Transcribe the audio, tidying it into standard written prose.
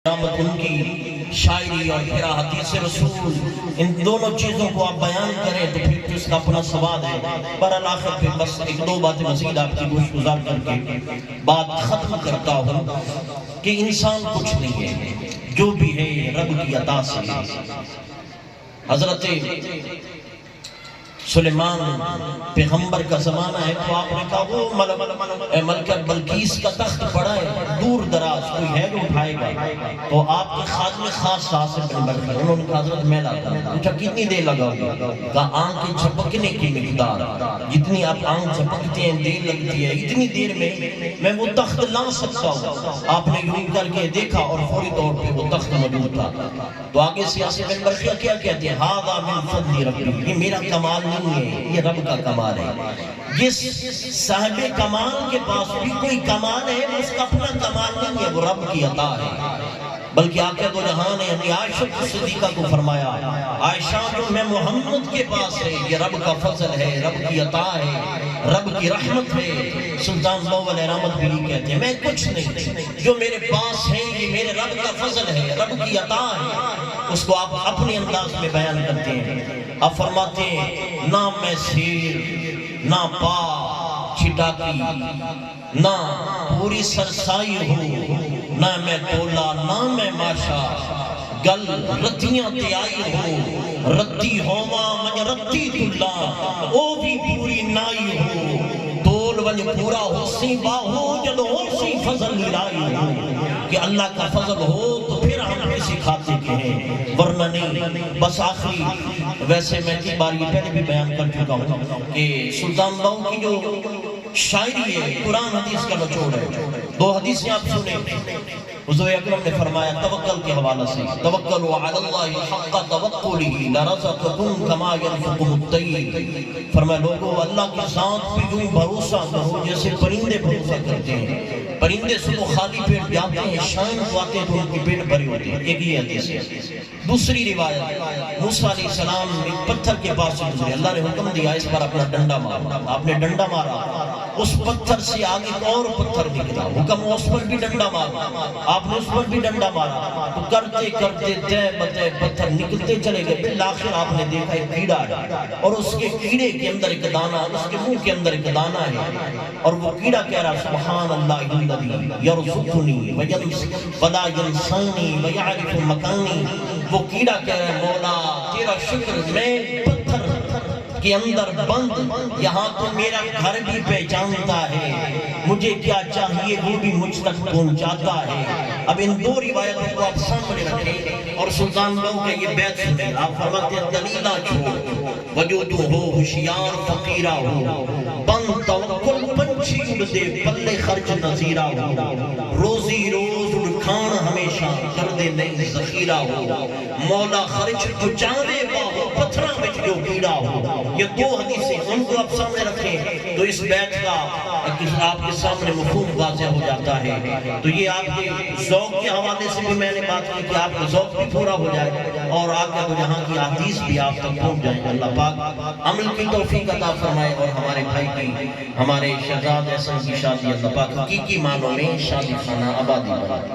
ان کی شاعری اور پھر حدیث رسول، ان دونوں چیزوں کو آپ بیان کریں تو پھر تو اس کا اپنا سواد ہے۔ برحال آخر پہ بس ایک دو باتیں مزید آپ کی گوش گزار کر کے بات ختم کرتا ہوں کہ انسان کچھ نہیں ہے، جو بھی ہے رب کی عطا سے ہے۔ حضرت سلیمان پیغمبر کا زمانہ ہے تو آپ نے کہا وہ ملکہ بلقیس کا تخت پڑا ہے، دور دراز کوئی ہے جو اٹھائے گا؟ تو آپ کے خادم خاص آصف بن برقی انہوں نے کہا حضرت میں لاتا ہوں۔ پوچھا کتنی دیر لگاؤ گے؟ کہا آنکھ جھپکنے کی مقدار، جتنی آپ آنکھ جھپکتے ہیں دیر لگتی ہے، اتنی دیر میں وہ تخت لا سکتا ہوں۔ آپ نے یوں کر کے دیکھا اور فوری طور پہ وہ تخت موجود تھا۔ تو آگے سے آصف بن برقی کیا کہتے ہیں؟ ھذا من فضل ربی، یہ میرا کمال نہیں ہے، یہ رب کا کمال ہے۔ جس صاحب کمال کے پاس بھی کوئی کمال ہے، اس کا اپنا کمال نہیں ہے، وہ رب کی عطا ہے۔ بلکہ آقا دو جہان نے یعنی عائشہ صدیقہ کو فرمایا، عائشہ جو میں محمد کے پاس ہے یہ رب کا فضل ہے، رب کی عطا ہے، رب کی رحمت ہے۔ سلطان ضیاء علیہ رحمت بھی کہتے ہیں میں کچھ نہیں، جو میرے پاس ہے یہ میرے رب کا فضل ہے، رب کی عطا ہے۔ اس کو آپ اپنے انداز میں بیان کرتے ہیں۔ آپ فرماتے ہیں نہ میں سیر، نہ پا چھٹاکی، نہ پوری سرسائی ہوں، نہ میں تولا نہ میں ماشا، گل رتیاں تے آئی ہوں، رتی ہوما من رتی تلا، او بھی پوری نائی ہوں، تول ونج پورا ہوسی باہو جد ہوسی فضل لائی ہوں۔ کہ اللہ کا فضل ہو تو پھر ہم کسی کھاتے کے ہیں، ورنہ نہیں۔ بس آخری ویسے میں کی بار یہ پہلے بھی بیان کر چکا ہوں کہ سلطان ضیاء کی جو شاعری ہے قرآن حدیث کا نچوڑ ہے۔ دو حدیثیں آپ سنیں، حضور اکرم نے فرمایا توکل کے حوالہ سے، توکلوا علی اللہ حق توکلہ لرزقکم کما یرزق الطیر۔ فرمایا لوگو اللہ کی ذات پہ یوں بھروسہ کرو جیسے پرندے بھروسہ کرتے ہیں۔ پرندے صبح خالی پیٹ جاتے ہیں، شام کو آتے ہیں تو ان کی پیٹ بھری ہوتی ہے۔ ایک یہ حدیث ہے۔ دوسری روایت، موسیٰ علیہ السلام ایک پتھر کے پاس سے گزرے، اللہ نے حکم دیا اس پر اپنا ڈنڈا مارا۔ آپ نے ڈنڈا مارا، اس پتھر سے آگے ایک اور پتھر نکلا، حکم اس پر بھی ڈنڈا مارا، آپ نے اس پر بھی ڈنڈا مارا۔ تو کرتے کرتے تے بتے پتھر نکلتے چلے گئے، بالآخر آپ نے دیکھا ایک کیڑا ہے اور اس کے کیڑے کے اندر ایک دانہ، اس کے منہ کے اندر ایک دانہ ہے، اور وہ کیڑا کہہ رہا سبحان اللہ الذی یرزقنی ولا ینسانی ویعرف مکانی۔ وہ کیڑا کہہ رہا ہے مولا تیرا شکر، میں پتھر کے اندر بند یہاں تو میرا گھر بھی پہچانتا ہے، مجھے کیا چاہیے وہ بھی مجھ تک پہنچاتا ہے۔ اب ان دو روایتوں کو آپ سامنے رکھیں اور سلطان ضیاء کے یہ بیت سنیں۔ آپ فرماتے ہیں دلیلہ چھوڑ وجود ہو ہوشیار فقیرہ ہو، بند توکل پنچھی اڑ دے پلے خرچ نظیرہ ہو، روزی روز اڑکھان ہمیشہ کر دے نہیں ذخیرہ ہو، مولا خرچ پچاوے باہو پتھراں وچ جو کیڑا ہو۔ یہ دو حدیثیں ان کو آپ سامنے رکھیں تو اس بیت کا آپ کے سامنے مفہوم واضح ہو جاتا ہے۔ تو یہ آپ کے ذوق کے حوالے سے بھی میں نے بات کی کہ آپ کا ذوق بھی پورا ہو جائے اور آقا دو جہاں کی حدیث بھی آپ تک پہنچ جائیں۔ اللہ پاک عمل کی توفیق عطا فرمائے اور ہمارے بھائی کی، ہمارے شہزاد احسن کی شادی اللہ پاک حقیقی معنوں میں شادی خانہ آبادی بنائے۔